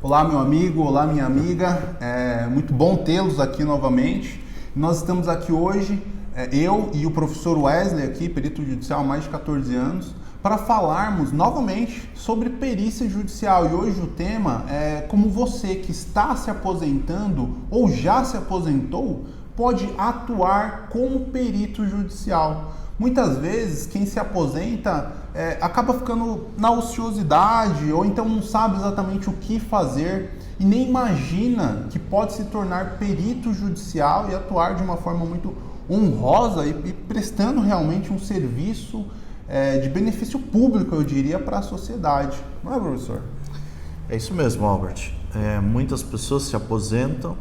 Olá, meu amigo, olá, minha amiga. É muito bom tê-los aqui novamente. Nós estamos aqui hoje, eu e o professor Wesley aqui, perito judicial há mais de 14 anos, para falarmos novamente sobre perícia judicial. E hoje o tema é como você que está se aposentando ou já se aposentou pode atuar como perito judicial. Muitas vezes quem se aposenta acaba ficando na ociosidade ou então não sabe exatamente o que fazer e nem imagina que pode se tornar perito judicial e atuar de uma forma muito honrosa e prestando realmente um serviço de benefício público, eu diria, para a sociedade. Não é, professor? É isso mesmo, Albert. Muitas pessoas se aposentam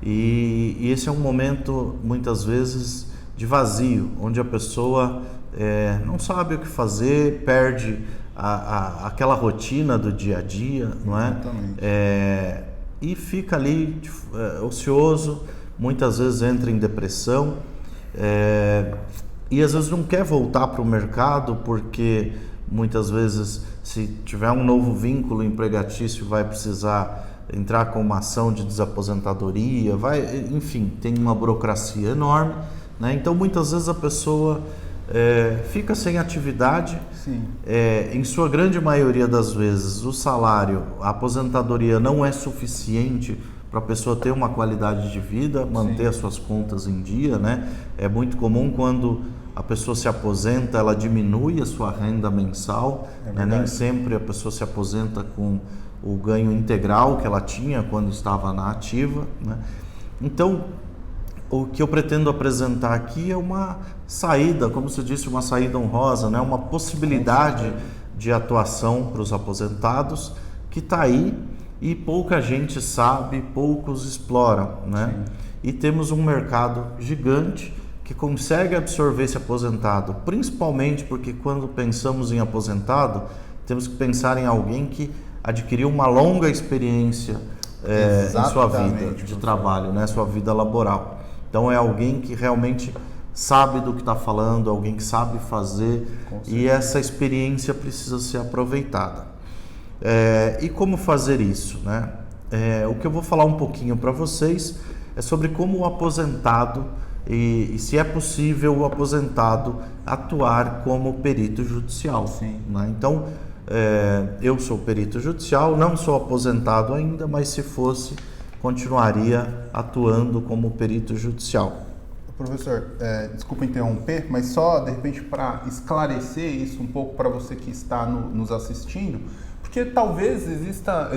e esse é um momento, muitas vezes, de vazio, onde a pessoa não sabe o que fazer, perde aquela rotina do dia a dia, não é? Exatamente. E fica ali ocioso, muitas vezes entra em depressão e às vezes não quer voltar para o mercado porque muitas vezes, se tiver um novo vínculo empregatício, vai precisar entrar com uma ação de desaposentadoria, enfim, tem uma burocracia enorme, né? Então muitas vezes a pessoa fica sem atividade. Sim. Em sua grande maioria das vezes o salário, a aposentadoria não é suficiente para a pessoa ter uma qualidade de vida, manter Sim. as suas contas em dia, né? É muito comum quando a pessoa se aposenta, ela diminui a sua renda mensal, né? Nem sempre a pessoa se aposenta com o ganho integral que ela tinha quando estava na ativa, né? Então, o que eu pretendo apresentar aqui é uma saída, como você disse, uma saída honrosa, né? Uma possibilidade de atuação para os aposentados que está aí e pouca gente sabe, poucos exploram, né? Sim. E temos um mercado gigante que consegue absorver esse aposentado, principalmente porque quando pensamos em aposentado, temos que pensar em alguém que adquiriu uma longa experiência em sua vida de trabalho, né? Sua vida laboral. Então é alguém que realmente sabe do que está falando, alguém que sabe fazer, e essa experiência precisa ser aproveitada. E como fazer isso, né? O que eu vou falar um pouquinho para vocês é sobre como o aposentado e se é possível o aposentado atuar como perito judicial. Sim. Né? Então, eu sou perito judicial, não sou aposentado ainda, mas se fosse, continuaria atuando como perito judicial. Professor, desculpa interromper, mas só de repente para esclarecer isso um pouco para você que está nos assistindo, porque talvez existam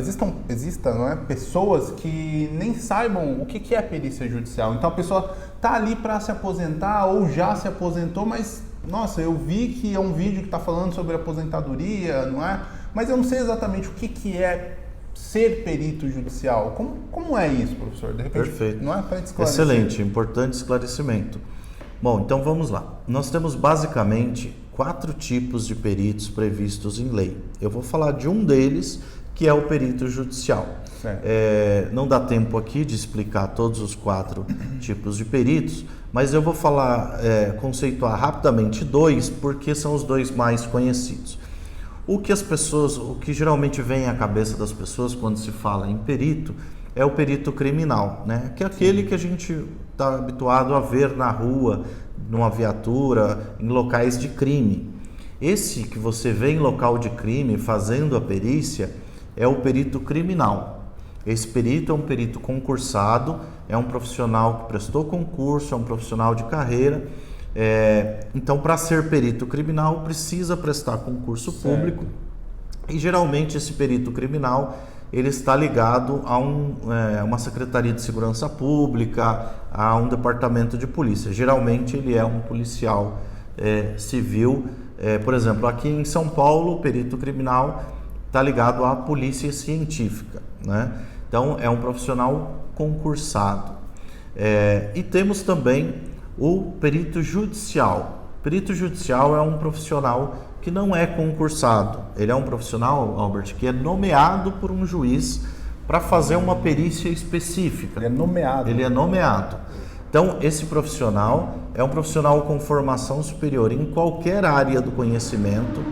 não é, pessoas que nem saibam o que é perícia judicial. Então a pessoa está ali para se aposentar ou já se aposentou, mas nossa, eu vi que é um vídeo que está falando sobre aposentadoria, não é? Mas eu não sei exatamente o que é ser perito judicial. Como é isso, professor? De repente, perfeito. Não é para esclarecer. Excelente, importante esclarecimento. Bom, então vamos lá. Nós temos basicamente 4 tipos de peritos previstos em lei. Eu vou falar de um deles, que é o perito judicial. Não dá tempo aqui de explicar todos os 4 tipos de peritos, mas eu vou conceituar rapidamente 2, porque são os 2 mais conhecidos. O que geralmente vem à cabeça das pessoas quando se fala em perito é o perito criminal, né? Que é aquele que a gente está habituado a ver na rua, numa viatura, em locais de crime. Esse que você vê em local de crime fazendo a perícia é o perito criminal. Esse perito é um perito concursado, é um profissional que prestou concurso, é um profissional de carreira. Então, para ser perito criminal, precisa prestar concurso público e geralmente esse perito criminal ele está ligado a uma Secretaria de Segurança Pública, a um departamento de polícia. Geralmente ele é um policial civil. Por exemplo, aqui em São Paulo, o perito criminal está ligado à polícia científica, né? Então, é um profissional concursado. E temos também o perito judicial. Perito judicial é um profissional que não é concursado. Ele é um profissional, Albert, que é nomeado por um juiz para fazer uma perícia específica. Ele é nomeado. Ele é nomeado. Então, esse profissional é um profissional com formação superior em qualquer área do conhecimento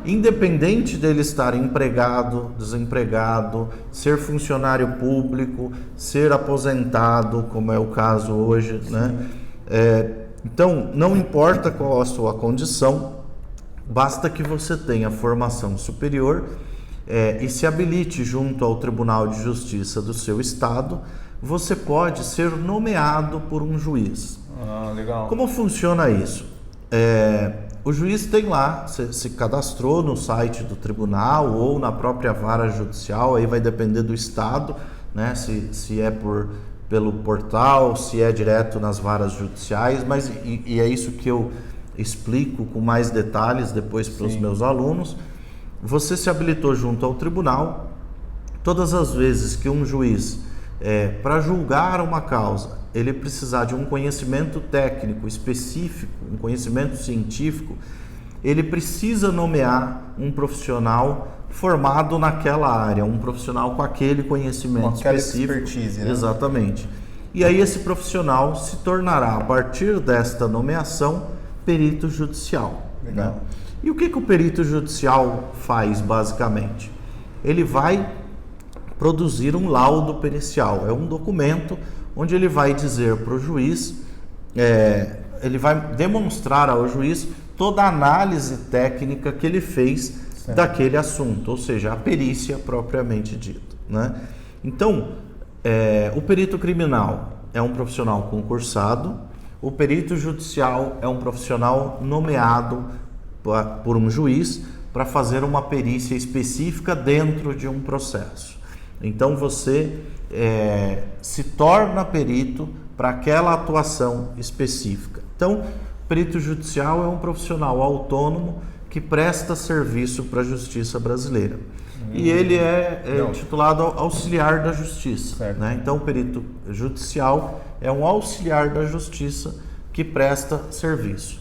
independente dele estar empregado, desempregado, ser funcionário público, ser aposentado, como é o caso hoje, né? Então, não importa qual a sua condição, basta que você tenha formação superior e se habilite junto ao Tribunal de Justiça do seu estado, você pode ser nomeado por um juiz. Ah, legal. Como funciona isso? O juiz tem lá, se cadastrou no site do tribunal ou na própria vara judicial, aí vai depender do estado, né? Se é pelo portal, se é direto nas varas judiciais, mas e é isso que eu explico com mais detalhes depois para os meus alunos. Você se habilitou junto ao tribunal, todas as vezes que um juiz, para julgar uma causa, ele precisar de um conhecimento técnico específico, um conhecimento científico, ele precisa nomear um profissional formado naquela área, um profissional com aquele conhecimento específico. Expertise, né? Exatamente. E aí esse profissional se tornará, a partir desta nomeação, perito judicial. Legal. Né? E o que o perito judicial faz, basicamente? Ele vai produzir um laudo pericial. É um documento onde ele vai dizer para o juiz, ele vai demonstrar ao juiz toda a análise técnica que ele fez daquele assunto, ou seja, a perícia propriamente dita, né? Então, o perito criminal é um profissional concursado, o perito judicial é um profissional nomeado por um juiz para fazer uma perícia específica dentro de um processo. Então, você se torna perito para aquela atuação específica. Então, o perito judicial é um profissional autônomo que presta serviço para a justiça brasileira. E ele é titulado auxiliar da justiça, né? Então, o perito judicial é um auxiliar da justiça que presta serviço.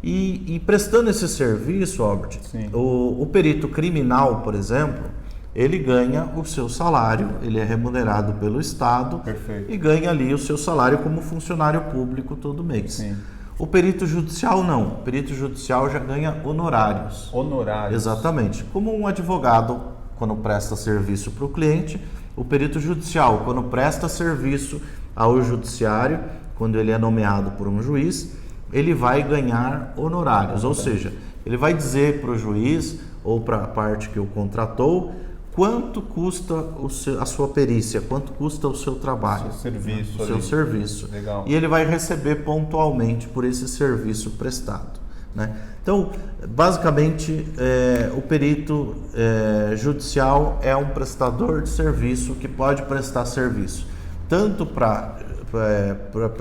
E prestando esse serviço, Albert, o perito criminal, por exemplo, ele ganha o seu salário, ele é remunerado pelo Estado. Perfeito. E ganha ali o seu salário como funcionário público todo mês. Sim. O perito judicial não. O perito judicial já ganha honorários. Honorários. Exatamente. Como um advogado, quando presta serviço para o cliente, o perito judicial, quando presta serviço ao judiciário, quando ele é nomeado por um juiz, ele vai ganhar honorários. Ou seja, ele vai dizer para o juiz ou para a parte que o contratou quanto custa a sua perícia, quanto custa o seu trabalho, o seu serviço. Legal. E ele vai receber pontualmente por esse serviço prestado, né? Então, basicamente, o perito judicial é um prestador de serviço que pode prestar serviço tanto para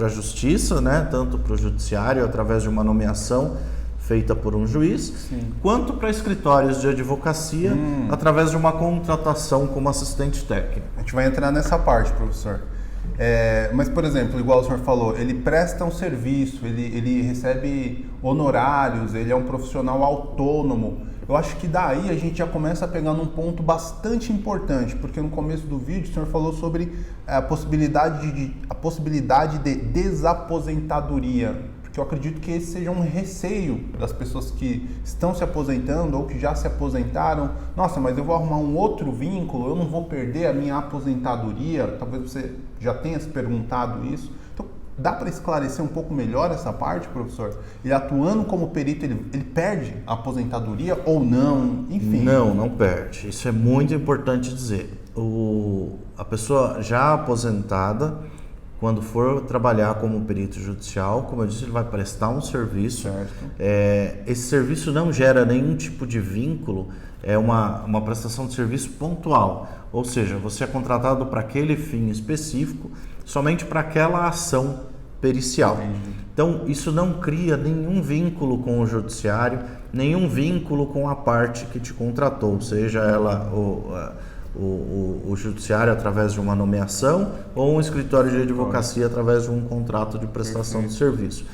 a justiça, né? Tanto para o judiciário através de uma nomeação feita por um juiz, quanto para escritórios de advocacia através de uma contratação como assistente técnico. A gente vai entrar nessa parte, professor. Mas, por exemplo, igual o senhor falou, ele presta um serviço, ele recebe honorários, ele é um profissional autônomo. Eu acho que daí a gente já começa a pegar num ponto bastante importante, porque no começo do vídeo o senhor falou sobre a possibilidade de desaposentadoria. Porque eu acredito que esse seja um receio das pessoas que estão se aposentando ou que já se aposentaram. Nossa, mas eu vou arrumar um outro vínculo, eu não vou perder a minha aposentadoria? Talvez você já tenha se perguntado isso. Então, dá para esclarecer um pouco melhor essa parte, professor? Ele atuando como perito, ele perde a aposentadoria ou não? Enfim. Não perde. Isso é muito importante dizer. A pessoa já aposentada, quando for trabalhar como perito judicial, como eu disse, ele vai prestar um serviço. Esse serviço não gera nenhum tipo de vínculo, é uma prestação de serviço pontual. Ou seja, você é contratado para aquele fim específico, somente para aquela ação pericial. Então, isso não cria nenhum vínculo com o judiciário, nenhum vínculo com a parte que te contratou, seja ela o judiciário através de uma nomeação ou um escritório de advocacia através de um contrato de prestação de serviço.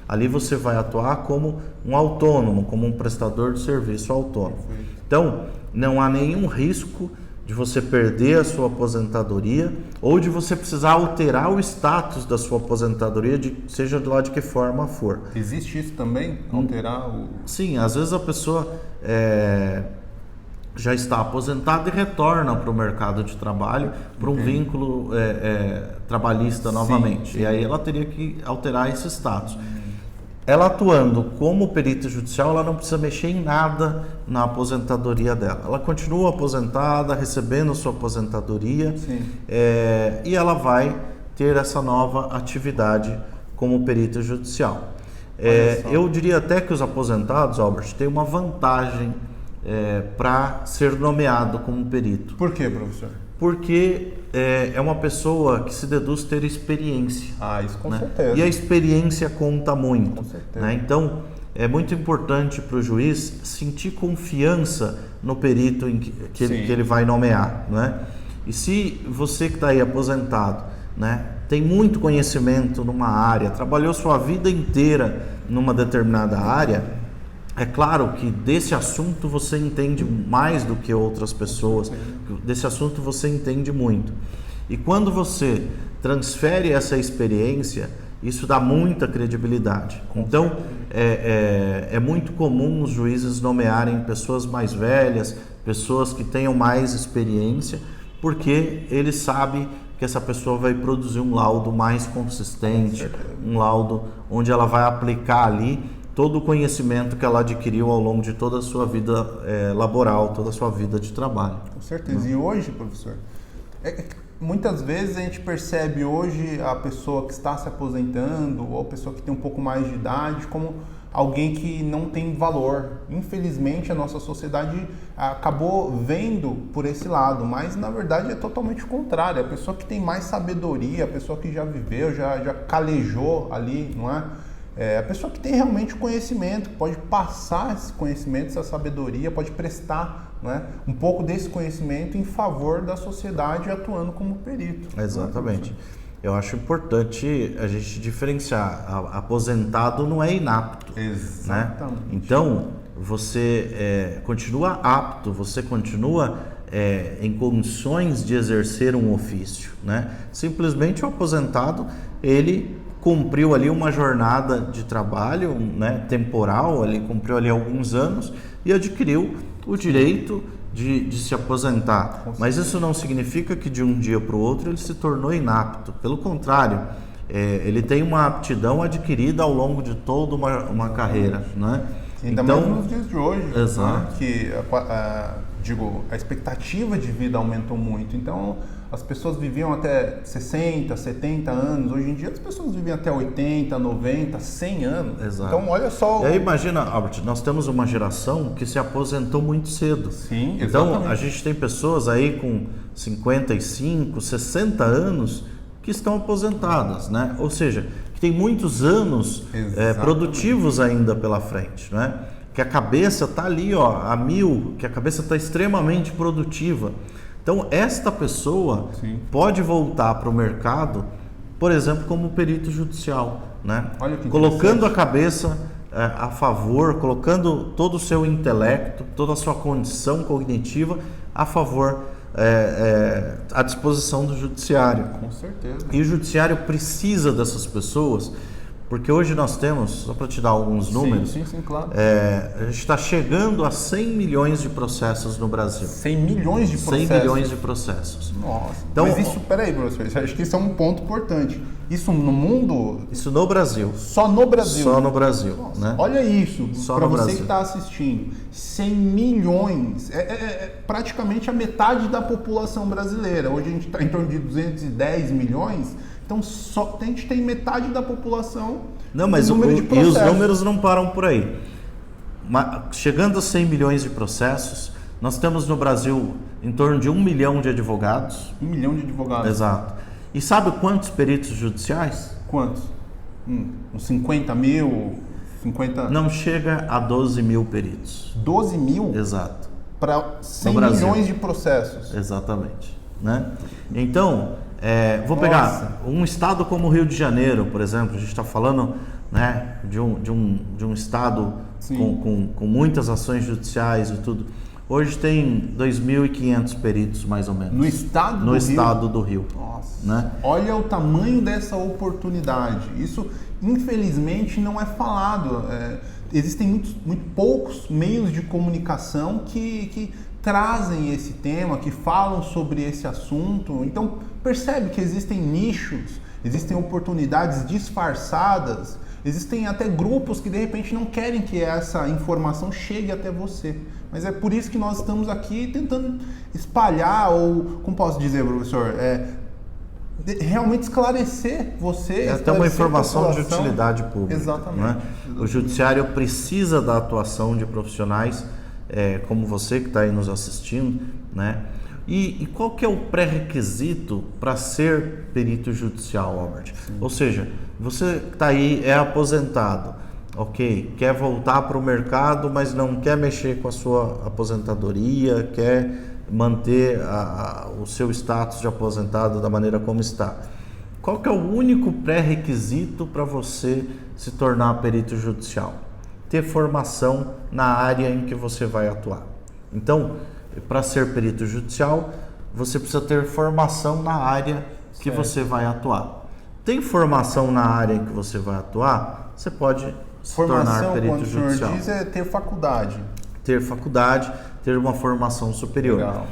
Ali você vai atuar como um autônomo, como um prestador de serviço autônomo. Então, não há nenhum risco de você perder a sua aposentadoria ou de você precisar alterar o status da sua aposentadoria, seja de lá de que forma for. Existe isso também? Alterar o... Sim, às vezes a pessoa já está aposentada e retorna para o mercado de trabalho para um vínculo trabalhista novamente. Sim. E aí ela teria que alterar esse status. Ela atuando como perito judicial, ela não precisa mexer em nada na aposentadoria dela. Ela continua aposentada, recebendo sua aposentadoria, e ela vai ter essa nova atividade como perito judicial. Eu diria até que os aposentados, Albert, têm uma vantagem para ser nomeado como perito. Por quê, professor? Porque é uma pessoa que se deduz ter experiência. Isso com certeza. E a experiência conta muito. Com certeza. Né? Então, é muito importante para o juiz sentir confiança no perito que ele vai nomear. Né? E se você que está aí aposentado, né, tem muito conhecimento numa área, trabalhou sua vida inteira numa determinada área, é claro que desse assunto você entende mais do que outras pessoas, desse assunto você entende muito. E quando você transfere essa experiência, isso dá muita credibilidade. Então, é muito comum os juízes nomearem pessoas mais velhas, pessoas que tenham mais experiência, porque ele sabe que essa pessoa vai produzir um laudo mais consistente, um laudo onde ela vai aplicar ali todo o conhecimento que ela adquiriu ao longo de toda a sua vida laboral, toda a sua vida de trabalho. Com certeza. E hoje, professor, muitas vezes a gente percebe hoje a pessoa que está se aposentando ou a pessoa que tem um pouco mais de idade como alguém que não tem valor. Infelizmente, a nossa sociedade acabou vendo por esse lado, mas na verdade é totalmente o contrário. A pessoa que tem mais sabedoria, a pessoa que já viveu, já calejou ali, não é? A pessoa que tem realmente conhecimento, pode passar esse conhecimento, essa sabedoria, pode prestar, né, um pouco desse conhecimento em favor da sociedade atuando como perito. Exatamente. Eu acho importante a gente diferenciar. Aposentado não é inapto. Exatamente. Né? Então, você continua apto, você continua em condições de exercer um ofício. Né? Simplesmente o aposentado, ele cumpriu ali uma jornada de trabalho, né, temporal, ele cumpriu ali alguns anos e adquiriu o direito de se aposentar. Mas isso não significa que de um dia para o outro ele se tornou inapto. Pelo contrário, ele tem uma aptidão adquirida ao longo de toda uma carreira. Né? Ainda mais nos dias de hoje, exato. Né, que a expectativa de vida aumentou muito. Então, as pessoas viviam até 60, 70 anos. Hoje em dia, as pessoas vivem até 80, 90, 100 anos. Exato. Então, olha só... E aí, imagina, Albert, nós temos uma geração que se aposentou muito cedo. Sim, exatamente. Então, a gente tem pessoas aí com 55, 60 anos que estão aposentadas, né? Ou seja, que tem muitos anos produtivos ainda pela frente, né? Que a cabeça está ali, a mil, que a cabeça está extremamente produtiva. Então, esta pessoa pode voltar para o mercado, por exemplo, como perito judicial, né? Colocando a cabeça a favor, colocando todo o seu intelecto, toda a sua condição cognitiva a favor, à disposição do judiciário. Com certeza. E o judiciário precisa dessas pessoas, porque hoje nós temos, só para te dar alguns números, sim, claro. A gente está chegando a 100 milhões de processos no Brasil. 100 milhões de processos? 100 milhões de processos. Nossa. Então, mas isso, peraí, professor, acho que isso é um ponto importante. Isso no mundo? Isso no Brasil. Só no Brasil? Só no Brasil. Nossa, né? Olha isso, para você Brasil. Que está assistindo. 100 milhões, praticamente a metade da população brasileira. Hoje a gente está em torno de 210 milhões. Então, a gente tem metade da população. Não, mas e os números não param por aí. Chegando a 100 milhões de processos, nós temos no Brasil em torno de 1 milhão de advogados. 1 milhão de advogados. Exato. E sabe quantos peritos judiciais? Quantos? Uns 50 mil? 50... Não chega a 12 mil peritos. 12 mil? Exato. Para 100 milhões de processos. Exatamente. Né? Então... vou pegar um estado como o Rio de Janeiro, por exemplo. A gente está falando, né, de um estado com muitas ações judiciais e tudo. Hoje tem 2.500 peritos, mais ou menos. No estado do No Rio? estado do Rio. Nossa, Né? olha o tamanho dessa oportunidade. Isso, infelizmente, não é falado. Existem muito poucos meios de comunicação que trazem esse tema, que falam sobre esse assunto. Então, percebe que existem nichos, existem oportunidades disfarçadas, existem até grupos que, de repente, não querem que essa informação chegue até você. Mas é por isso que nós estamos aqui tentando espalhar, ou, como posso dizer, professor, realmente esclarecer você. É até uma informação de utilidade pública. Exatamente. Né? O judiciário precisa da atuação de profissionais como você que está aí nos assistindo, né? E qual que é o pré-requisito para ser perito judicial, Albert? Sim. Ou seja, você que está aí, é aposentado, ok, quer voltar para o mercado, mas não quer mexer com a sua aposentadoria, quer manter o seu status de aposentado da maneira como está. Qual que é o único pré-requisito para você se tornar perito judicial? Ter formação na área em que você vai atuar. Então, para ser perito judicial, você precisa ter formação na área que você vai atuar. Tem formação na área em que você vai atuar, você pode se tornar perito judicial. Formação, quando o senhor diz, é ter faculdade. Ter faculdade, ter uma formação superior. Legal.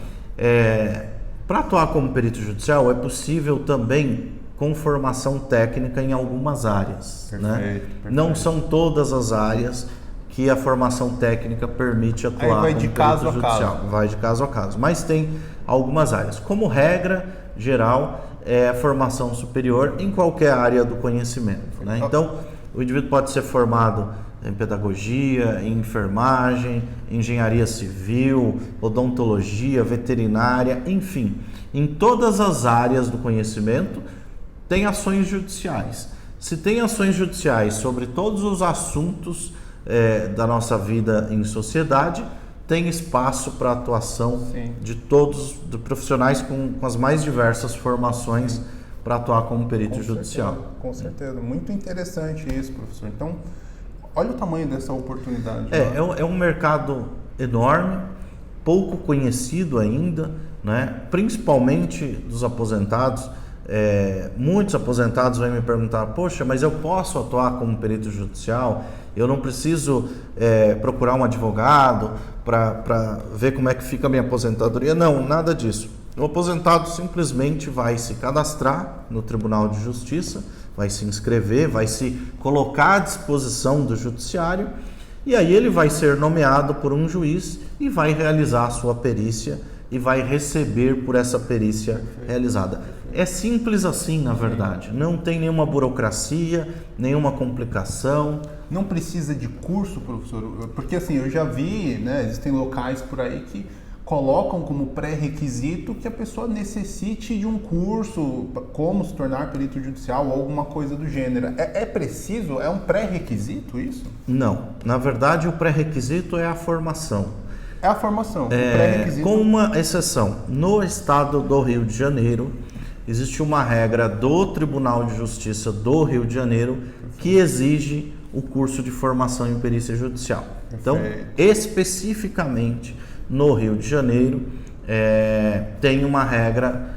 Para atuar como perito judicial, é possível também com formação técnica em algumas áreas. Perfeito, né? perfeito. Não são todas as áreas que a formação técnica permite atuar como perito judicial. Vai de caso a caso. Mas tem algumas áreas. Como regra geral, é a formação superior em qualquer área do conhecimento. Né? Então, o indivíduo pode ser formado em pedagogia, em enfermagem, engenharia civil, odontologia, veterinária, enfim. Em todas as áreas do conhecimento, tem ações judiciais. Se tem ações judiciais sobre todos os assuntos da nossa vida em sociedade, tem espaço para atuação de todos os profissionais com as mais diversas formações para atuar como perito judicial. Com certeza. Muito interessante isso, professor. Então, olha o tamanho dessa oportunidade. É um mercado enorme, pouco conhecido ainda, né? Principalmente dos aposentados. Muitos aposentados vêm me perguntar: poxa, mas eu posso atuar como perito judicial? Eu não preciso procurar um advogado para ver como é que fica a minha aposentadoria? Não, nada disso. O aposentado simplesmente vai se cadastrar no Tribunal de Justiça, vai se inscrever, vai se colocar à disposição do judiciário, e aí ele vai ser nomeado por um juiz e vai realizar a sua perícia e vai receber por essa perícia realizada. É simples assim, na verdade. Não tem nenhuma burocracia, nenhuma complicação. Não precisa de curso, professor? Porque assim, eu já vi, né, existem locais por aí que colocam como pré-requisito que a pessoa necessite de um curso, como se tornar perito judicial ou alguma coisa do gênero. É preciso? É um pré-requisito isso? Não. Na verdade, o pré-requisito é a formação. É a formação. O pré-requisito... Com uma exceção. No estado do Rio de Janeiro, existe uma regra do Tribunal de Justiça do Rio de Janeiro que exige o curso de formação em perícia judicial. Então, especificamente no Rio de Janeiro, tem uma regra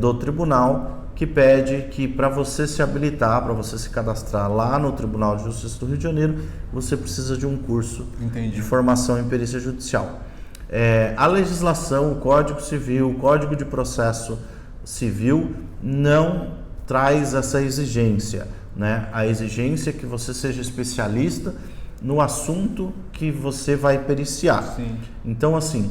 do tribunal que pede que para você se habilitar, para você se cadastrar lá no Tribunal de Justiça do Rio de Janeiro, você precisa de um curso de formação em perícia judicial. A legislação, o Código Civil, o Código de Processo Civil não traz essa exigência, né? A exigência é que você seja especialista no assunto que você vai periciar. Sim. Então, assim,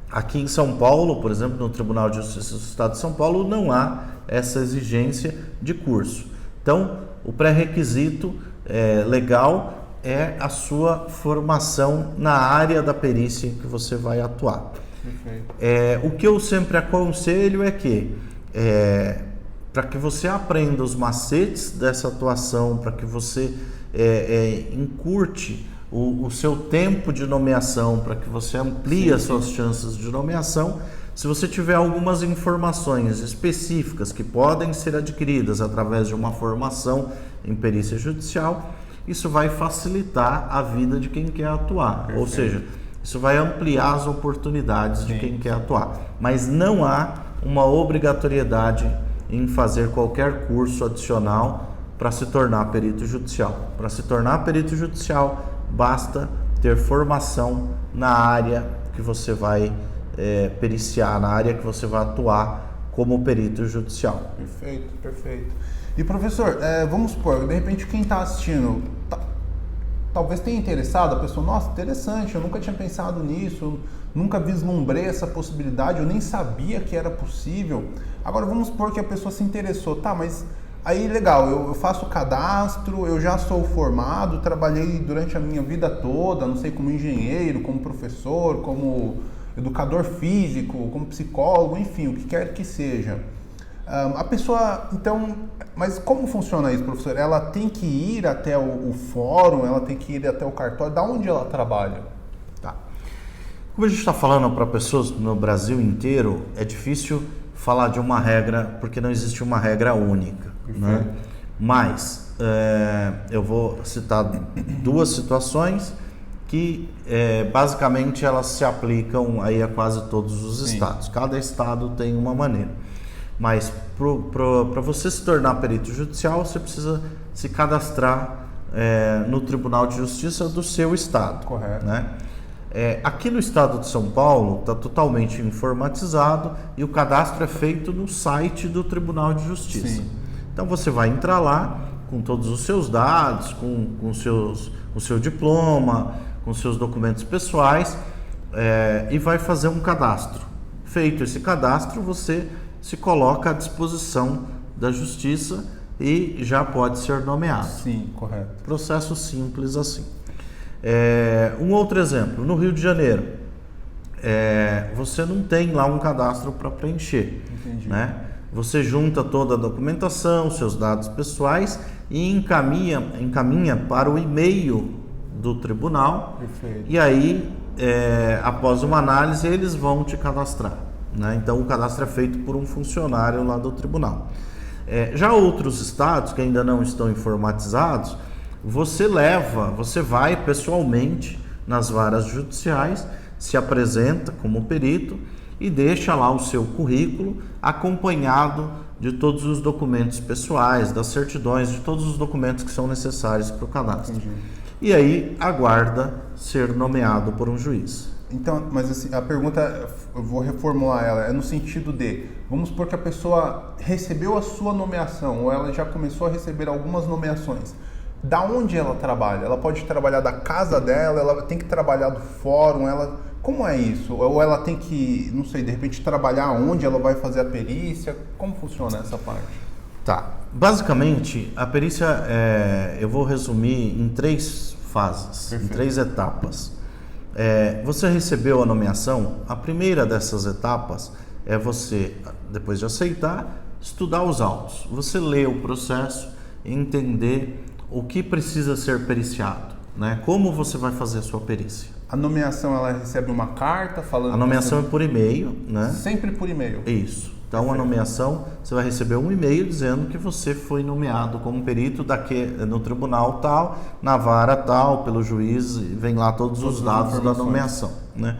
aqui em São Paulo, por exemplo, no Tribunal de Justiça do Estado de São Paulo, não há essa exigência de curso. Então, o pré-requisito legal é a sua formação na área da perícia que você vai atuar. O que eu sempre aconselho é que, para que você aprenda os macetes dessa atuação, para que você encurte o seu tempo de nomeação, para que você amplie as suas chances de nomeação, se você tiver algumas informações específicas que podem ser adquiridas através de uma formação em perícia judicial, isso vai facilitar a vida de quem quer atuar. Ou seja, Isso vai ampliar as oportunidades de quem quer atuar. Mas não há uma obrigatoriedade em fazer qualquer curso adicional para se tornar perito judicial. Para se tornar perito judicial, basta ter formação na área que você vai periciar, na área que você vai atuar como perito judicial. Perfeito, perfeito. E professor, vamos supor, de repente quem está assistindo, talvez tenha interessado, a pessoa, nossa, interessante, eu nunca tinha pensado nisso, eu nunca vislumbrei essa possibilidade, eu nem sabia que era possível. Agora vamos supor que a pessoa se interessou, tá, mas aí legal, eu faço o cadastro, eu já sou formado, trabalhei durante a minha vida toda, não sei, como engenheiro, como professor, como educador físico, como psicólogo, enfim, o que quer que seja. A pessoa, então, mas como funciona isso, professor? Ela tem que ir até o fórum, ela tem que ir até o cartório, da onde ela trabalha? Tá. Como a gente está falando para pessoas no Brasil inteiro, é difícil falar de uma regra, porque não existe uma regra única, né? Mas eu vou citar duas situações que basicamente elas se aplicam aí a quase todos os estados. Cada estado tem uma maneira. Mas para você se tornar perito judicial, você precisa se cadastrar no Tribunal de Justiça do seu estado. Correto. Né? Aqui no estado de São Paulo está totalmente informatizado e o cadastro é feito no site do Tribunal de Justiça. Sim. Então você vai entrar lá com todos os seus dados, com o seu diploma, com seus documentos pessoais e vai fazer um cadastro. Feito esse cadastro, você se coloca à disposição da Justiça e já pode ser nomeado. Sim, correto. Processo simples assim. Um outro exemplo, no Rio de Janeiro, você não tem lá um cadastro para preencher. Entendi. Né? Você junta toda a documentação, seus dados pessoais e encaminha para o e-mail do tribunal. Perfeito. E aí, após uma análise, eles vão te cadastrar. Né? Então, o cadastro é feito por um funcionário lá do tribunal. Já outros estados que ainda não estão informatizados, você vai pessoalmente nas varas judiciais, se apresenta como perito e deixa lá o seu currículo acompanhado de todos os documentos pessoais, das certidões, de todos os documentos que são necessários para o cadastro. Entendi. E aí aguarda ser nomeado por um juiz. Então, mas assim, a pergunta, eu vou reformular ela, é no sentido de, vamos supor que a pessoa recebeu a sua nomeação, ou ela já começou a receber algumas nomeações. Da onde ela trabalha? Ela pode trabalhar da casa dela, ela tem que trabalhar do fórum, como é isso? Ou ela tem que, não sei, de repente trabalhar onde ela vai fazer a perícia? Como funciona essa parte? Tá. Basicamente, a perícia, eu vou resumir em 3 fases, Perfeito. em 3 etapas. Você recebeu a nomeação, a primeira dessas etapas é você, depois de aceitar, estudar os autos. Você lê o processo e entender o que precisa ser periciado, né? Como você vai fazer a sua perícia. A nomeação, ela recebe uma carta falando... A nomeação é por e-mail, né? Sempre por e-mail? Isso. Então, a nomeação, você vai receber um e-mail dizendo que você foi nomeado como perito no tribunal tal, na vara tal, pelo juiz, e vem lá todos os dados da nomeação, né?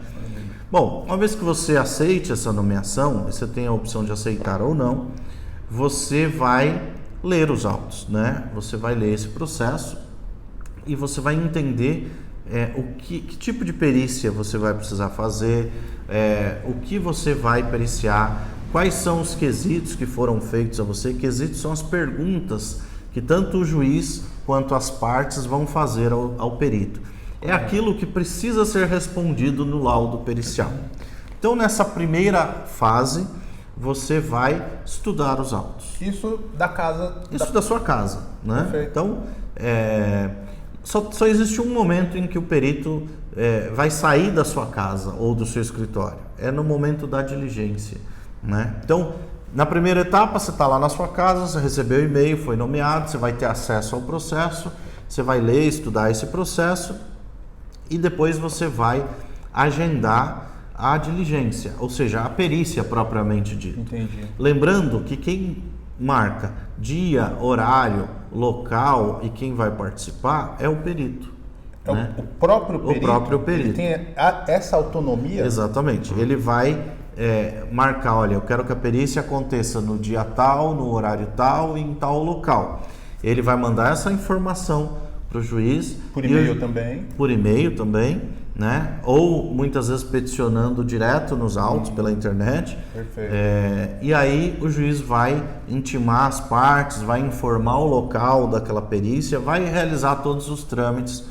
Bom, uma vez que você aceite essa nomeação, você tem a opção de aceitar ou não, você vai ler os autos, né? Você vai ler esse processo e você vai entender que tipo de perícia você vai precisar fazer, o que você vai periciar, quais são os quesitos que foram feitos a você. Quesitos são as perguntas que tanto o juiz quanto as partes vão fazer ao perito. É aquilo que precisa ser respondido no laudo pericial. Então, nessa primeira fase, você vai estudar os autos. Isso da casa... Isso da sua casa, né? Perfeito. Então, só existe um momento em que o perito vai sair da sua casa ou do seu escritório. É no momento da diligência, né? Então, na primeira etapa, você está lá na sua casa, você recebeu o e-mail, foi nomeado, você vai ter acesso ao processo, você vai ler, estudar esse processo e depois você vai agendar a diligência, ou seja, a perícia propriamente dita. Entendi. Lembrando que quem marca dia, horário, local e quem vai participar é o perito. É né? o próprio perito? O próprio perito. Ele tem essa autonomia? Exatamente. Ele vai marcar, olha, eu quero que a perícia aconteça no dia tal, no horário tal e em tal local. Ele vai mandar essa informação para o juiz. Por e-mail também? Por e-mail também, né? Ou muitas vezes peticionando direto nos autos pela internet. Perfeito. E aí o juiz vai intimar as partes, vai informar o local daquela perícia, vai realizar todos os trâmites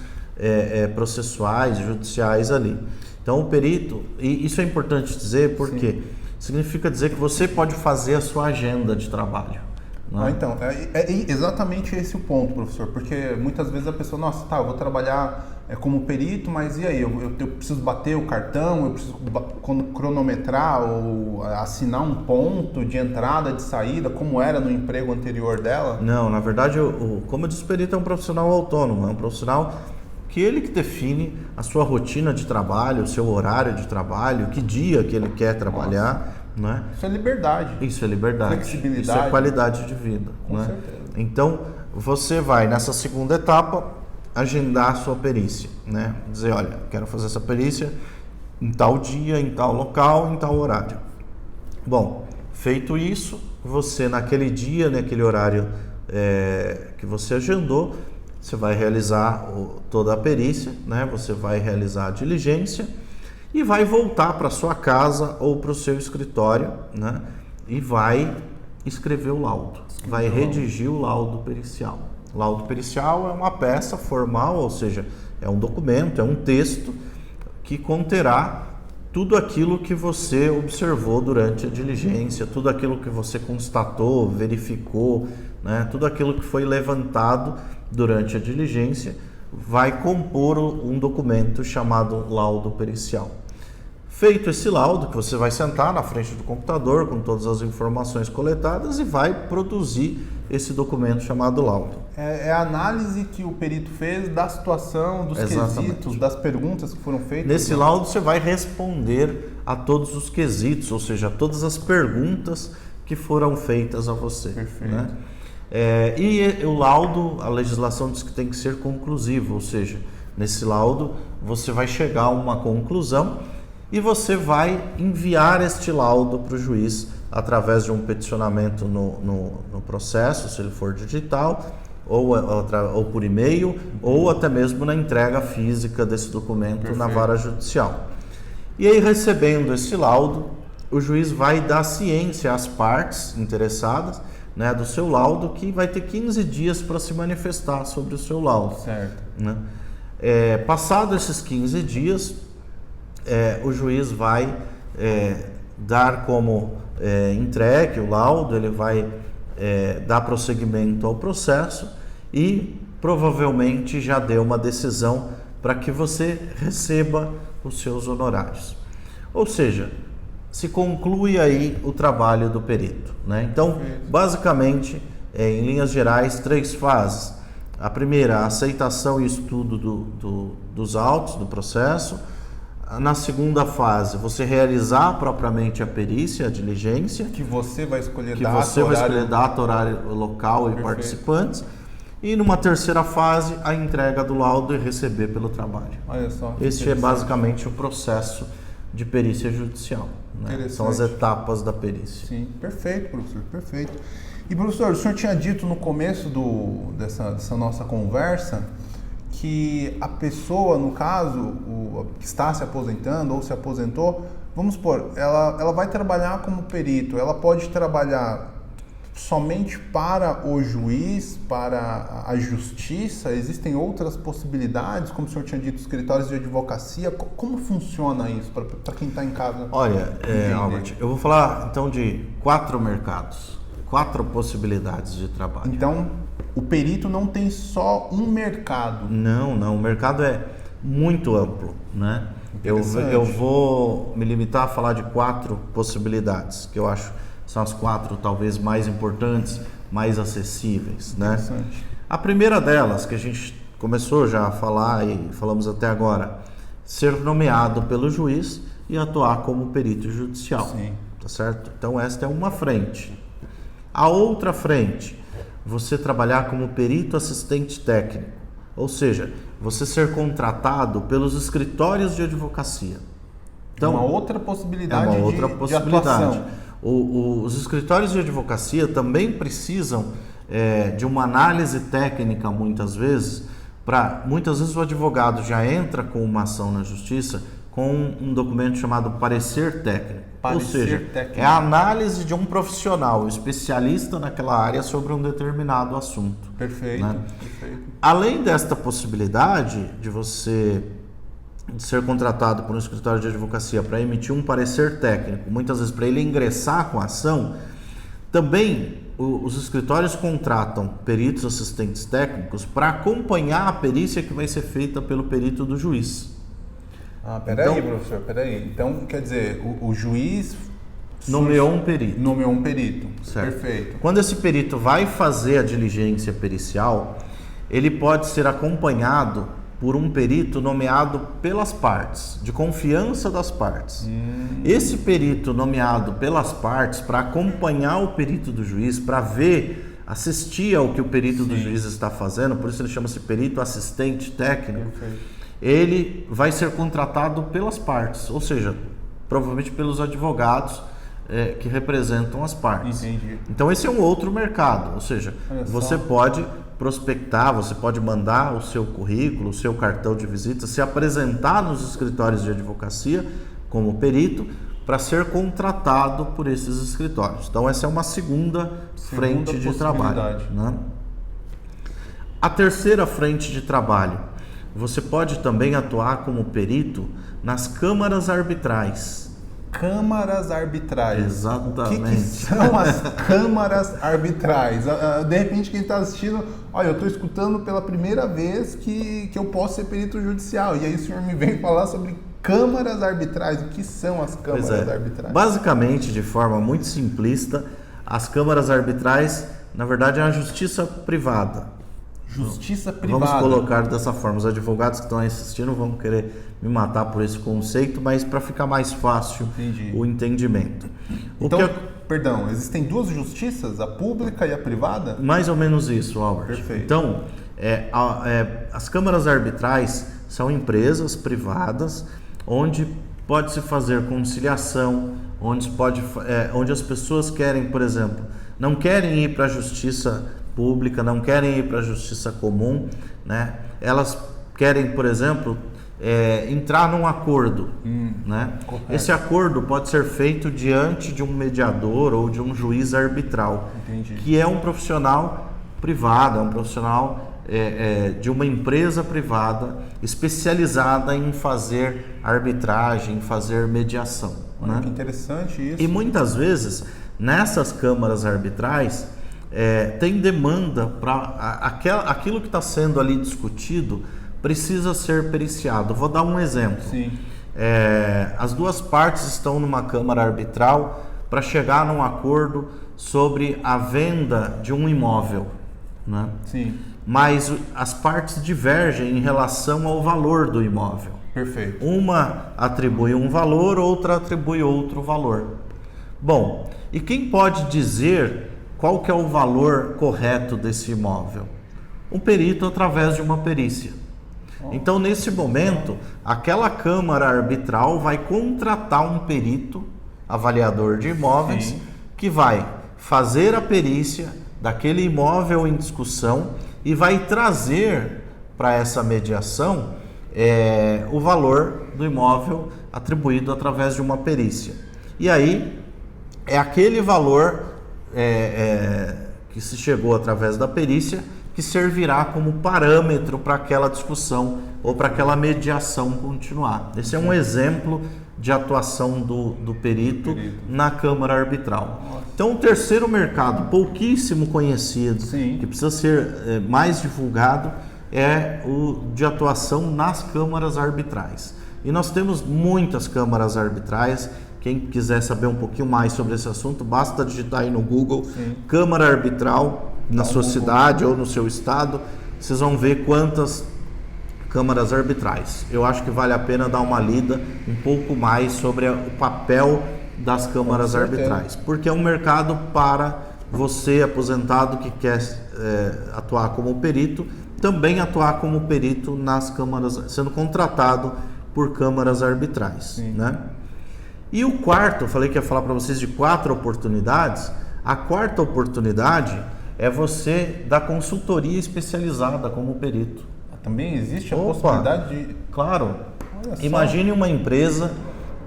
processuais, judiciais ali. Então o perito, e isso é importante dizer porque significa dizer que você pode fazer a sua agenda de trabalho. Né? Então, é exatamente esse o ponto, professor, porque muitas vezes a pessoa, nossa, tá, eu vou trabalhar como perito, mas e aí, eu preciso bater o cartão, eu preciso cronometrar ou assinar um ponto de entrada, de saída, como era no emprego anterior dela? Não, na verdade, como eu disse, o perito é um profissional autônomo, é um profissional que ele que define a sua rotina de trabalho, o seu horário de trabalho, que dia que ele quer trabalhar. Né? Isso é liberdade. Isso é liberdade. Flexibilidade. Isso é qualidade de vida. Com né? certeza. Então, você vai nessa segunda etapa agendar a sua perícia. Né? Dizer, olha, quero fazer essa perícia em tal dia, em tal local, em tal horário. Bom, feito isso, você naquele dia, naquele horário que você agendou, você vai realizar toda a perícia, né? Você vai realizar a diligência e vai voltar para sua casa ou para o seu escritório, né? E vai escrever o laudo, vai redigir o laudo pericial. O laudo pericial é uma peça formal, ou seja, é um documento, é um texto que conterá tudo aquilo que você observou durante a diligência, tudo aquilo que você constatou, verificou, né? Tudo aquilo que foi levantado durante a diligência vai compor um documento chamado laudo pericial. Feito esse laudo, que você vai sentar na frente do computador com todas as informações coletadas e vai produzir esse documento chamado laudo. É a análise que o perito fez da situação, dos quesitos, das perguntas que foram feitas. Nesse laudo você vai responder a todos os quesitos, ou seja, a todas as perguntas que foram feitas a você. Perfeito. Né? E o laudo, a legislação diz que tem que ser conclusivo, ou seja, nesse laudo você vai chegar a uma conclusão e você vai enviar este laudo para o juiz através de um peticionamento no processo, se ele for digital, ou por e-mail, ou até mesmo na entrega física desse documento. Perfeito. Na vara judicial. E aí, recebendo esse laudo, o juiz vai dar ciência às partes interessadas, né, do seu laudo, que vai ter 15 dias para se manifestar sobre o seu laudo. Certo. Né? Passado esses 15 dias, o juiz vai dar como entregue o laudo, ele vai dar prosseguimento ao processo e provavelmente já deu uma decisão para que você receba os seus honorários. Ou seja, se conclui aí o trabalho do perito. Né? Então, basicamente, em linhas gerais, 3 fases. A primeira, a aceitação e estudo dos autos do processo. Na segunda fase, você realizar propriamente a perícia, a diligência. Que você vai escolher data, horário, local e participantes. E numa terceira fase, a entrega do laudo e receber pelo trabalho. Olha só. Este é basicamente o processo de perícia judicial. Né? São as etapas da perícia. Sim, perfeito, professor, perfeito. E, professor, o senhor tinha dito no começo dessa nossa conversa que a pessoa, no caso, que está se aposentando ou se aposentou, vamos supor, ela vai trabalhar como perito, ela pode trabalhar somente para o juiz, para a justiça? Existem outras possibilidades, como o senhor tinha dito, escritórios de advocacia? Como funciona isso para quem está em casa? Olha, Albert, eu vou falar então de 4 mercados, 4 possibilidades de trabalho. Então, o perito não tem só um mercado. Não, o mercado é muito amplo, né? Eu vou me limitar a falar de 4 possibilidades, que eu acho são as 4 talvez mais importantes, mais acessíveis, né? A primeira delas, que a gente começou já a falar e falamos até agora, ser nomeado pelo juiz e atuar como perito judicial. Sim. Tá certo? Então esta é uma frente. A outra frente, você trabalhar como perito assistente técnico, Ou seja, você ser contratado pelos escritórios de advocacia. Então, uma outra possibilidade, de atuação. Os escritórios de advocacia também precisam de uma análise técnica muitas vezes. Muitas vezes o advogado já entra com uma ação na justiça com um documento chamado parecer técnico. Ou seja, é a análise de um profissional especialista naquela área sobre um determinado assunto. Perfeito, né? Perfeito. Além desta possibilidade de você ser contratado por um escritório de advocacia para emitir um parecer técnico, muitas vezes para ele ingressar com a ação, também os escritórios contratam peritos assistentes técnicos para acompanhar a perícia que vai ser feita pelo perito do juiz. Peraí, professor, peraí. Então, quer dizer, o juiz nomeou um perito. Nomeou um perito, certo. Perfeito. Quando esse perito vai fazer a diligência pericial, ele pode ser acompanhado por um perito nomeado pelas partes, de confiança das partes. Esse perito nomeado pelas partes para acompanhar o perito do juiz, para assistir ao que o perito do juiz está fazendo, por isso ele chama-se perito assistente técnico. Perfeito. Ele vai ser contratado pelas partes, ou seja, provavelmente pelos advogados que representam as partes. Entendi. Então esse é um outro mercado, ou seja, você pode prospectar, você pode mandar o seu currículo, o seu cartão de visita, se apresentar nos escritórios de advocacia como perito para ser contratado por esses escritórios. Então essa é uma segunda frente de trabalho, né? A terceira frente de trabalho, você pode também atuar como perito nas câmaras arbitrais. Câmaras arbitrais. Exatamente. O que são as câmaras arbitrais? De repente quem está assistindo, olha, eu estou escutando pela primeira vez que eu posso ser perito judicial. E aí o senhor me vem falar sobre câmaras arbitrais. O que são as câmaras arbitrais? Basicamente, de forma muito simplista, as câmaras arbitrais, na verdade, é uma justiça privada. Justiça privada. Vamos colocar dessa forma. Os advogados que estão assistindo vão querer me matar por esse conceito, mas para ficar mais fácil o entendimento. Perdão, existem duas justiças, a pública e a privada? Mais ou menos isso, Albert. Perfeito. Então, as câmaras arbitrais são empresas privadas onde pode-se fazer conciliação, onde as pessoas querem, por exemplo, não querem ir para a justiça pública, não querem ir para a justiça comum, né? Elas querem, por exemplo, entrar num acordo, né? Esse acordo pode ser feito diante de um mediador ou de um juiz arbitral. Entendi. Que é um profissional privado, é um profissional de uma empresa privada especializada em fazer arbitragem, em fazer mediação. Olha, né? Que interessante isso. E muitas vezes, nessas câmaras arbitrais, tem demanda para aquilo que está sendo ali discutido precisa ser periciado. Vou dar um exemplo. Sim. As duas partes estão numa câmara arbitral para chegar num acordo sobre a venda de um imóvel, né? Sim. Mas as partes divergem em relação ao valor do imóvel. Perfeito. Uma atribui um valor, outra atribui outro valor. Bom, e quem pode dizer qual que é o valor correto desse imóvel? Um perito através de uma perícia. Então, nesse momento, aquela câmara arbitral vai contratar um perito, avaliador de imóveis, Sim. que vai fazer a perícia daquele imóvel em discussão e vai trazer para essa mediação o valor do imóvel atribuído através de uma perícia. E aí, é aquele valor que se chegou através da perícia que servirá como parâmetro para aquela discussão ou para aquela mediação continuar. Esse é um exemplo de atuação do perito na Câmara Arbitral. Nossa. Então, o terceiro mercado, pouquíssimo conhecido, Sim. que precisa ser mais divulgado, é o de atuação nas câmaras arbitrais. E nós temos muitas câmaras arbitrais. Quem quiser saber um pouquinho mais sobre esse assunto, basta digitar aí no Google, Sim. Câmara Arbitral, na sua cidade ou no seu estado, vocês vão ver quantas câmaras arbitrais. Eu acho que vale a pena dar uma lida um pouco mais sobre o papel das câmaras arbitrais, porque é um mercado para você, aposentado, que quer atuar como perito também atuar como perito nas câmaras, sendo contratado por câmaras arbitrais, né? E o quarto, eu falei que ia falar para vocês de 4 oportunidades. A quarta oportunidade é você dar consultoria especializada como perito. Também existe a possibilidade de... Claro. Imagine uma empresa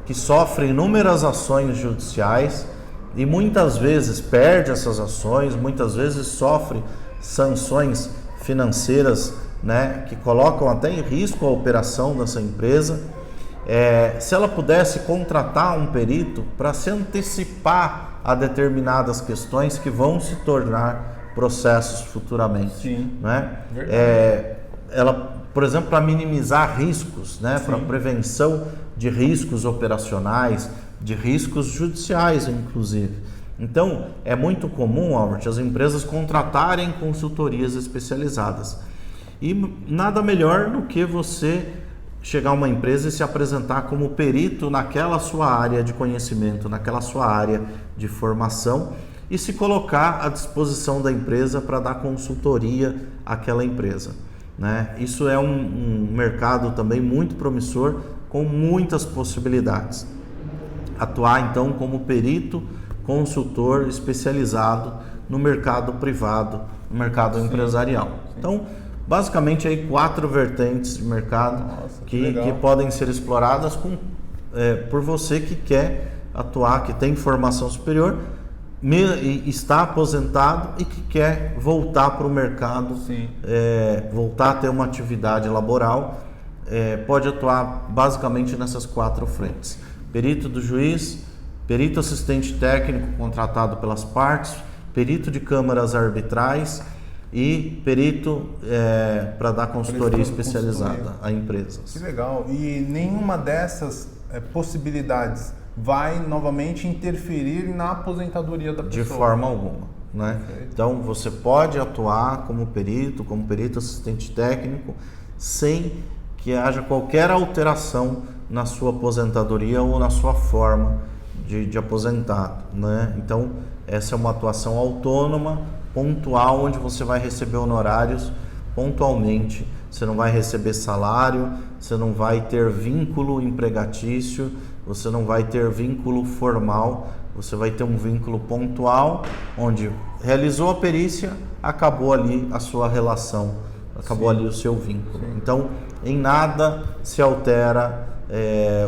que sofre inúmeras ações judiciais e muitas vezes perde essas ações, muitas vezes sofre sanções financeiras, né, que colocam até em risco a operação dessa empresa. Se ela pudesse contratar um perito para se antecipar a determinadas questões que vão se tornar processos futuramente, né? Ela, por exemplo, para minimizar riscos, né, para prevenção de riscos operacionais, de riscos judiciais, inclusive. Então, é muito comum, Albert, as empresas contratarem consultorias especializadas. E nada melhor do que você chegar a uma empresa e se apresentar como perito naquela sua área de conhecimento, naquela sua área de formação e se colocar à disposição da empresa para dar consultoria àquela empresa, né? Isso é um mercado também muito promissor, com muitas possibilidades. Atuar então como perito, consultor especializado no mercado privado, no mercado empresarial. Então, basicamente aí 4 vertentes de mercado que podem ser exploradas por você que quer atuar, que tem formação superior, está aposentado e que quer voltar para o mercado, voltar a ter uma atividade laboral. Pode atuar basicamente nessas 4 frentes: perito do juiz, perito assistente técnico contratado pelas partes, perito de câmaras arbitrais e perito para dar consultoria especializada a empresas. Que legal. E nenhuma dessas possibilidades vai novamente interferir na aposentadoria da pessoa? De forma alguma, né? Então você pode atuar como perito assistente técnico sem que haja qualquer alteração na sua aposentadoria ou na sua forma de aposentado, né? Então essa é uma atuação autônoma, pontual, onde você vai receber honorários pontualmente, você não vai receber salário, você não vai ter vínculo empregatício, você não vai ter vínculo formal, você vai ter um vínculo pontual, onde realizou a perícia, acabou ali a sua relação, acabou ali o seu vínculo. Então, em nada se altera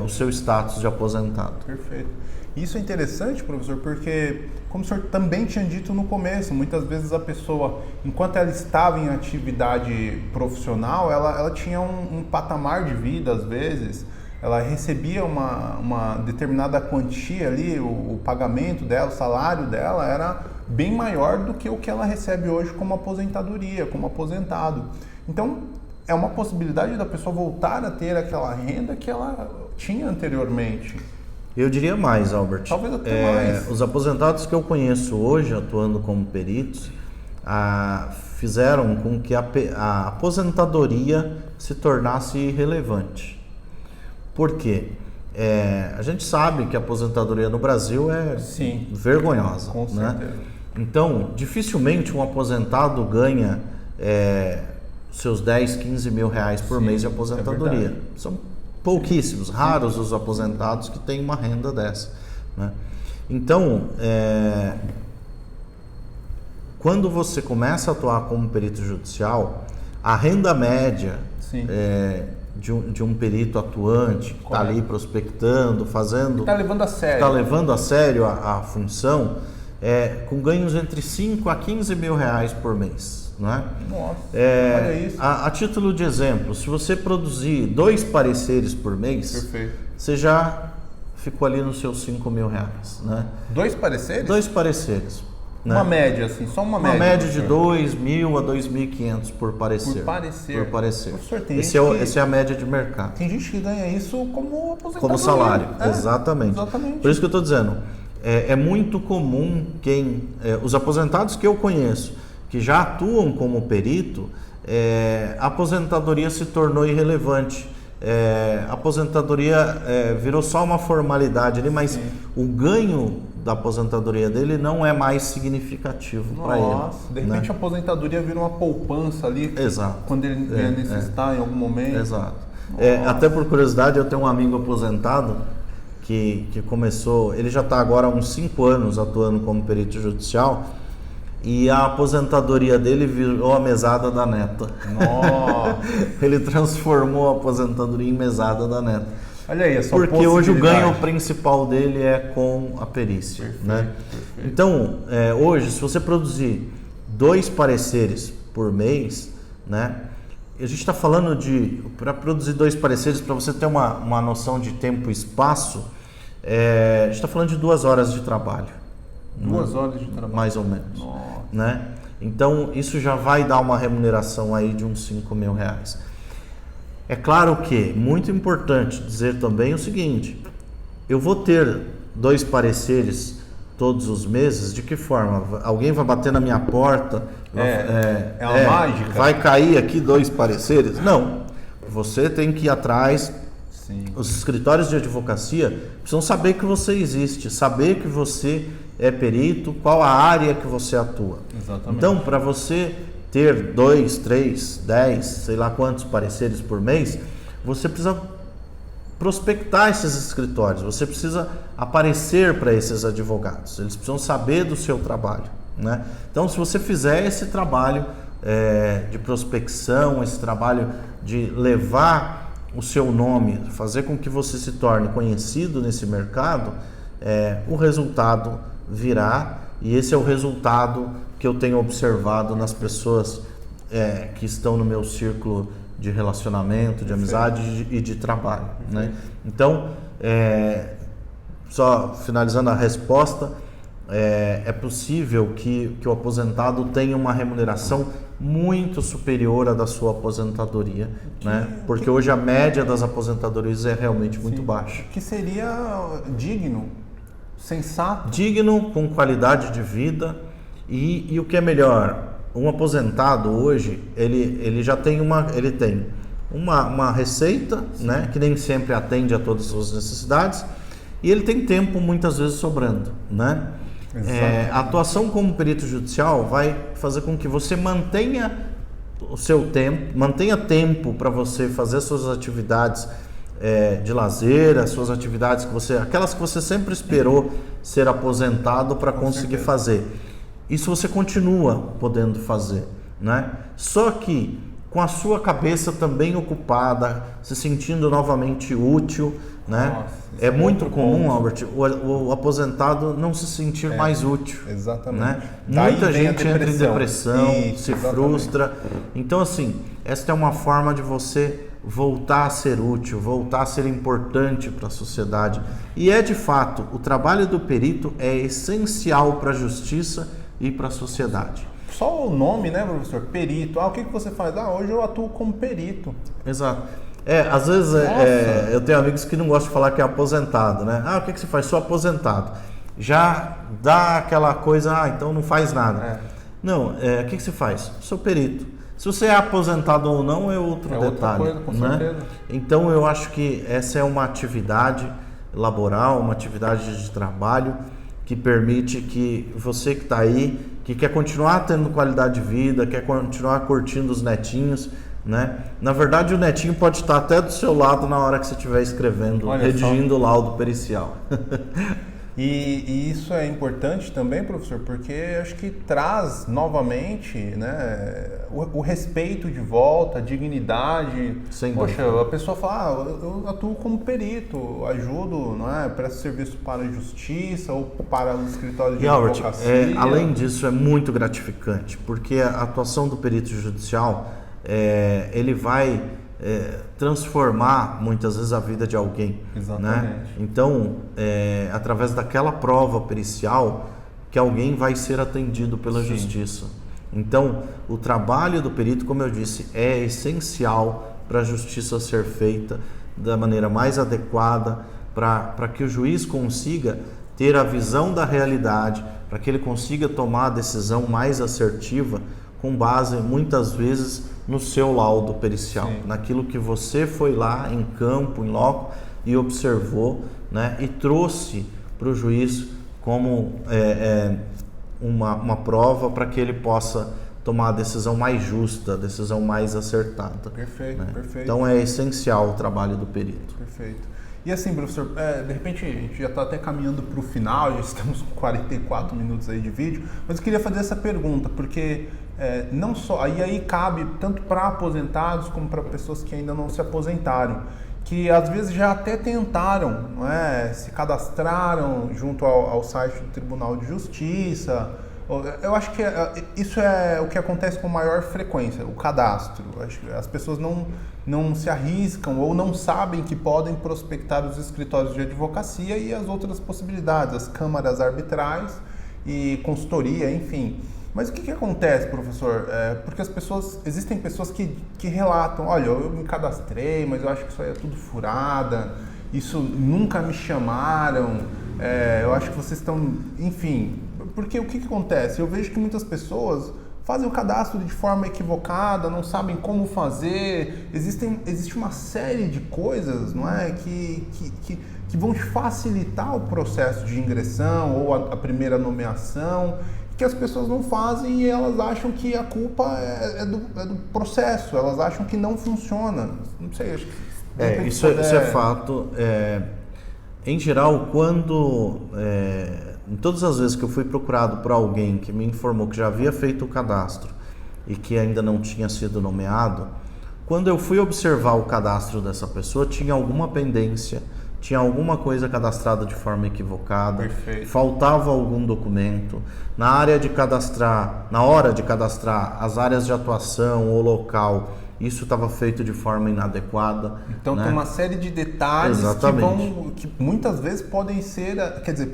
o seu status de aposentado. Perfeito. Isso é interessante, professor, porque, como o senhor também tinha dito no começo, muitas vezes a pessoa, enquanto ela estava em atividade profissional, ela tinha um patamar de vida, às vezes, ela recebia uma determinada quantia ali, o pagamento dela, o salário dela era bem maior do que o que ela recebe hoje como aposentadoria, como aposentado. Então, é uma possibilidade da pessoa voltar a ter aquela renda que ela tinha anteriormente. Eu diria mais, Albert. Talvez até mais. Os aposentados que eu conheço hoje, atuando como peritos, fizeram com que a aposentadoria se tornasse irrelevante. Por quê? A gente sabe que a aposentadoria no Brasil é vergonhosa. Com certeza. Então, dificilmente um aposentado ganha seus 10, 15 mil reais por mês de aposentadoria. São pouquíssimos, raros os aposentados que têm uma renda dessa, né? Então, quando você começa a atuar como perito judicial, a renda média de um perito atuante que está ali prospectando, fazendo... Está levando a sério. Está levando a sério a função, com ganhos entre 5 a 15 mil reais por mês. Né? Nossa, olha isso. A título de exemplo, se você produzir 2 pareceres por mês, você já ficou ali nos seus 5 mil reais. Né? 2 pareceres? 2 pareceres. Né? Uma média, assim, só uma média. Uma média de 2.000 a 2.500 por parecer. Por parecer. Professor, Essa é a média de mercado. Tem gente que ganha isso como aposentadoria. Como salário, exatamente. Por isso que eu estou dizendo, é muito comum os aposentados que eu conheço, que já atuam como perito, a aposentadoria se tornou irrelevante. A aposentadoria virou só uma formalidade ali, mas o ganho da aposentadoria dele não é mais significativo para ele. Nossa, de repente a aposentadoria vira uma poupança ali. Exato. Quando ele vier necessitar em algum momento. Exato. Até por curiosidade, eu tenho um amigo aposentado que começou, ele já está agora há uns 5 anos atuando como perito judicial, e a aposentadoria dele virou a mesada da neta. Nossa. Ele transformou a aposentadoria em mesada da neta. Olha aí, essa porque hoje o ganho principal dele é com a perícia. Perfeito, né? Perfeito. Então, hoje, se você produzir 2 pareceres por mês, né? A gente está falando para produzir 2 pareceres, para você ter uma noção de tempo e espaço, a gente está falando de 2 horas de trabalho. 2 horas de trabalho? Mais ou menos. Nossa. Né? Então, isso já vai dar uma remuneração aí de uns R$5.000. É claro que, muito importante dizer também o seguinte, eu vou ter 2 pareceres todos os meses, de que forma? Alguém vai bater na minha porta, é uma mágica? Vai cair aqui 2 pareceres? Não, você tem que ir atrás. Sim. Os escritórios de advocacia precisam saber que você existe, saber que você é perito, qual a área que você atua. Exatamente. Então, para você ter 2, 3, 10, sei lá quantos pareceres por mês, você precisa prospectar esses escritórios, você precisa aparecer para esses advogados, eles precisam saber do seu trabalho, né? Então, se você fizer esse trabalho de prospecção, esse trabalho de levar o seu nome, fazer com que você se torne conhecido nesse mercado, o resultado virá, e esse é o resultado que eu tenho observado nas pessoas que estão no meu círculo de relacionamento, de amizade e de trabalho, né? Então, só finalizando a resposta, é possível que o aposentado tenha uma remuneração muito superior à da sua aposentadoria, né? Porque hoje a média das aposentadorias é realmente muito baixa. Que seria digno, sensato. Digno, com qualidade de vida e o que é melhor, um aposentado hoje, ele já tem uma receita, né? Que nem sempre atende a todas as suas necessidades, e ele tem tempo muitas vezes sobrando, né? A atuação como perito judicial vai fazer com que você mantenha o seu tempo, mantenha tempo para você fazer as suas atividades de lazer, as suas atividades aquelas que você sempre esperou ser aposentado para conseguir fazer. Isso você continua podendo fazer, né? Só que com a sua cabeça também ocupada, se sentindo novamente útil, né? Nossa, é muito comum, Albert, o aposentado não se sentir mais útil. Exatamente. Né? Muita gente entra em depressão, se frustra. Então, assim, esta é uma forma de você voltar a ser útil, voltar a ser importante para a sociedade. E de fato, o trabalho do perito é essencial para a justiça e para a sociedade. Só o nome, né, professor? Perito. O que você faz? Hoje eu atuo como perito. Exato. Às vezes eu tenho amigos que não gostam de falar que é aposentado, né? O que você faz? Sou aposentado. Já dá aquela coisa, então não faz nada. Não, o que você faz? Sou perito. Se você é aposentado ou não é outro detalhe. Outra coisa, com certeza. Então eu acho que essa é uma atividade laboral, uma atividade de trabalho que permite que você que está aí, que quer continuar tendo qualidade de vida, quer continuar curtindo os netinhos, né? Na verdade, o netinho pode estar até do seu lado na hora que você estiver escrevendo, redigindo o laudo pericial. E isso é importante também, professor, porque acho que traz novamente, né, o respeito de volta, a dignidade. Sem Poxa, dúvida. a pessoa fala, eu atuo como perito, ajudo, não é, presto serviço para a justiça ou para os escritórios de advocacia. Além disso, é muito gratificante, porque a atuação do perito judicial, ele vai transformar muitas vezes a vida de alguém. Exatamente. Né? Então, através daquela prova pericial que alguém vai ser atendido pela justiça. Então, o trabalho do perito, como eu disse, é essencial para a justiça ser feita da maneira mais adequada, para que o juiz consiga ter a visão da realidade, para que ele consiga tomar a decisão mais assertiva com base, muitas vezes, no seu laudo pericial, naquilo que você foi lá em campo, em loco, e observou, né, e trouxe para o juiz como uma prova para que ele possa tomar a decisão mais justa, a decisão mais acertada. Perfeito, né? perfeito. Então é essencial o trabalho do perito. Perfeito. E assim, professor, de repente a gente já está até caminhando para o final, já estamos com 44 minutos aí de vídeo, mas eu queria fazer essa pergunta, porque não só, aí cabe tanto para aposentados como para pessoas que ainda não se aposentaram, que às vezes já até tentaram, não é, se cadastraram junto ao site do Tribunal de Justiça. Eu acho que isso é o que acontece com maior frequência, o cadastro. Acho que as pessoas não se arriscam ou não sabem que podem prospectar os escritórios de advocacia e as outras possibilidades, as câmaras arbitrais e consultoria, enfim. Mas o que acontece, professor? Porque existem pessoas que relatam, olha, eu me cadastrei, mas eu acho que isso aí é tudo furada, isso nunca me chamaram, eu acho que vocês estão, enfim. Porque o que acontece? Eu vejo que muitas pessoas fazem o cadastro de forma equivocada, não sabem como fazer, existe uma série de coisas, não é, que vão facilitar o processo de ingressão ou a primeira nomeação, que as pessoas não fazem e elas acham que a culpa é do processo, elas acham que não funciona. Não sei, acho que... Isso é fato. Em geral, em todas as vezes que eu fui procurado por alguém que me informou que já havia feito o cadastro e que ainda não tinha sido nomeado, quando eu fui observar o cadastro dessa pessoa, tinha alguma pendência, tinha alguma coisa cadastrada de forma equivocada, Perfeito. Faltava algum documento. Na hora de cadastrar as áreas de atuação ou local, isso estava feito de forma inadequada. Então né? Tem uma série de detalhes que muitas vezes podem ser,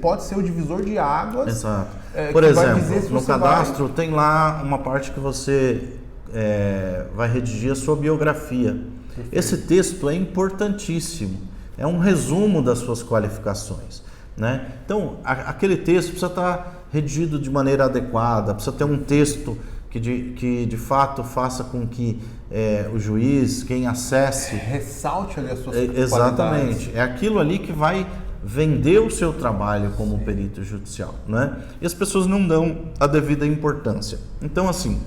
pode ser o divisor de águas. Exato. Por exemplo, no cadastro vai... tem lá uma parte que você vai redigir a sua biografia. Perfeito. Esse texto é importantíssimo, é um resumo das suas qualificações. Né? Então, aquele texto precisa estar redigido de maneira adequada, precisa ter um texto que de fato faça com que o juiz, quem acesse... Ressalte ali as suas qualidades. Exatamente. É aquilo ali que vai vender o seu trabalho como perito judicial. Né? E as pessoas não dão a devida importância. Então, assim,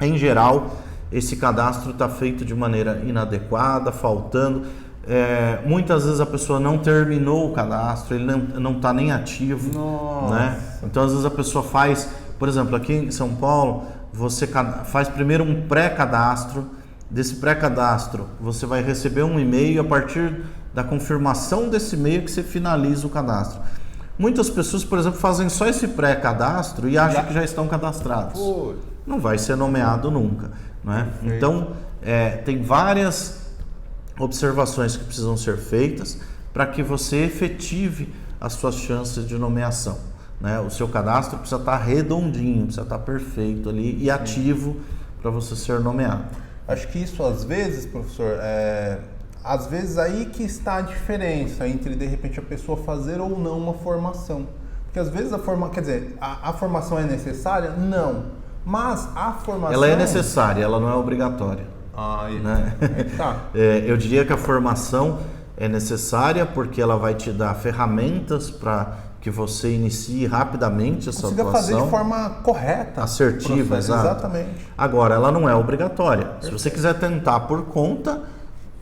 em geral, esse cadastro está feito de maneira inadequada, faltando... muitas vezes a pessoa não terminou o cadastro, ele não está nem ativo. Nossa. Né? Então, às vezes a pessoa faz... Por exemplo, aqui em São Paulo, você faz primeiro um pré-cadastro. Desse pré-cadastro, você vai receber um e-mail e a partir da confirmação desse e-mail que você finaliza o cadastro. Muitas pessoas, por exemplo, fazem só esse pré-cadastro e acham que já estão cadastrados. Pô. Não vai ser nomeado nunca. Né? Então, tem várias observações que precisam ser feitas para que você efetive as suas chances de nomeação. Né? O seu cadastro precisa estar redondinho, precisa estar perfeito ali e ativo para você ser nomeado. Acho que isso às vezes, professor, às vezes aí que está a diferença entre de repente a pessoa fazer ou não uma formação. Porque às vezes a formação é necessária? Não. Mas a formação... Ela é necessária, ela não é obrigatória. Né? Tá. Eu diria que a formação é necessária porque ela vai te dar ferramentas para que você inicie rapidamente essa atuação. Consiga fazer de forma correta. Assertiva, exatamente. Agora, ela não é obrigatória. Perfeito. Se você quiser tentar por conta,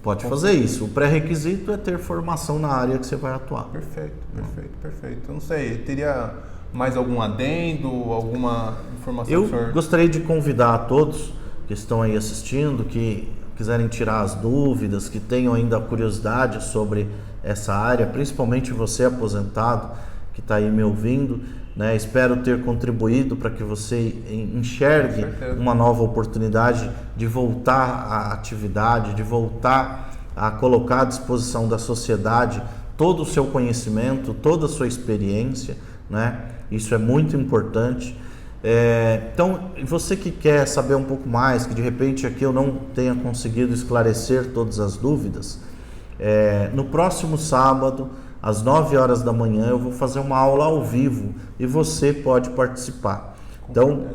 pode fazer isso. O pré-requisito é ter formação na área que você vai atuar. Perfeito. Eu não sei, teria mais algum adendo, alguma informação? Eu gostaria de convidar a todos que estão aí assistindo, que quiserem tirar as dúvidas, que tenham ainda curiosidade sobre essa área, principalmente você aposentado, que está aí me ouvindo, né? Espero ter contribuído para que você enxergue uma nova oportunidade de voltar à atividade, de voltar a colocar à disposição da sociedade todo o seu conhecimento, toda a sua experiência, né? Isso é muito importante. Então, você que quer saber um pouco mais, que de repente aqui eu não tenha conseguido esclarecer todas as dúvidas, no próximo sábado, às 9 horas da manhã, eu vou fazer uma aula ao vivo e você pode participar. Então,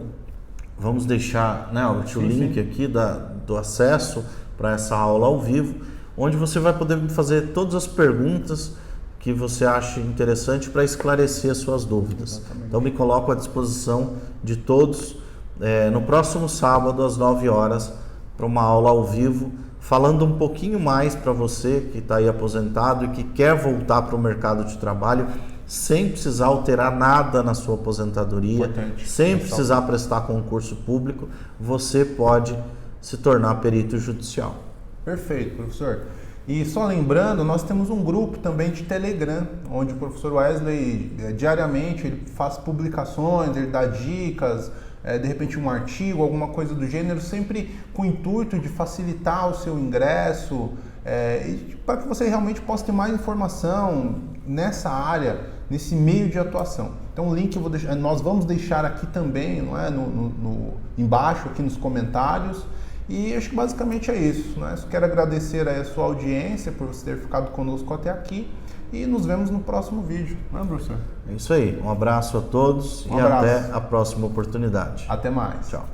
vamos deixar, né, o link aqui do acesso para essa aula ao vivo, onde você vai poder fazer todas as perguntas que você ache interessante para esclarecer as suas dúvidas. Exatamente. Então me coloco à disposição de todos no próximo sábado às 9 horas para uma aula ao vivo, falando um pouquinho mais para você que está aí aposentado e que quer voltar para o mercado de trabalho sem precisar alterar nada na sua aposentadoria, Importante. sem precisar prestar concurso público, você pode se tornar perito judicial. Perfeito, professor. E só lembrando, nós temos um grupo também de Telegram, onde o professor Wesley diariamente ele faz publicações, ele dá dicas, de repente um artigo, alguma coisa do gênero, sempre com o intuito de facilitar o seu ingresso, para que você realmente possa ter mais informação nessa área, nesse meio de atuação. Então o link nós vamos deixar aqui também, não é? Embaixo, aqui nos comentários. E acho que basicamente é isso, né? Só quero agradecer aí a sua audiência por você ter ficado conosco até aqui e nos vemos no próximo vídeo, não é, professor? É isso aí, um abraço a todos e até a próxima oportunidade. Até mais. Tchau.